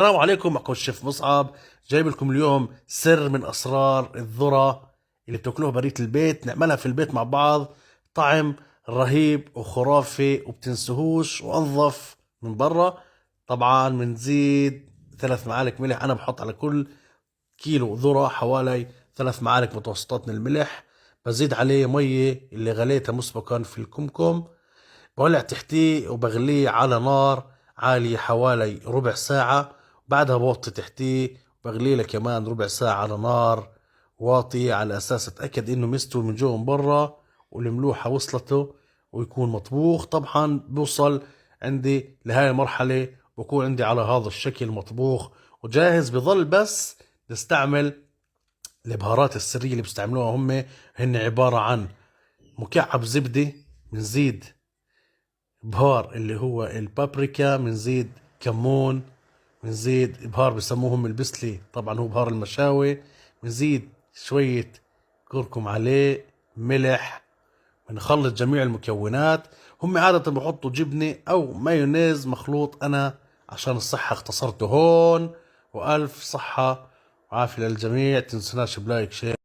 السلام عليكم، معكم الشيف مصعب. جايب لكم اليوم سر من أسرار الذرة اللي بتاكلوها بريت البيت. نعملها في البيت مع بعض. طعم رهيب وخرافي وبتنسهوش وأنظف من برا. طبعا بنزيد 3 معالق ملح. أنا بحط على كل كيلو ذرة حوالي 3 معالق متوسطات من الملح. بزيد عليه مية اللي غليتها مسبقا في الكمكم. بولع تحتيه وبغليه على نار عالية حوالي ربع ساعة. بعدها بوطي تحتيه وبغليه له كمان ربع ساعة على نار واطية، على أساس أتأكد إنه مستوي من جوا ومن برا والملوحة وصلته ويكون مطبوخ. طبعا بوصل عندي لهاي المرحلة بكون عندي على هذا الشكل مطبوخ وجاهز. بظل بس نستعمل البهارات السرية اللي بيستعملوها هم. هن عبارة عن مكعب زبدة، بنزيد بهار اللي هو البابريكا، بنزيد كمون، بنزيد بهار بسموهم البسلي، طبعا هو بهار المشاوي. بنزيد شوية كركم عليه، ملح. بنخلط جميع المكونات. هم عادة بحطوا جبنة أو مايونيز مخلوط، أنا عشان الصحة اختصرته هون. وألف صحة وعافية للجميع. تنسوناش بلايك شير.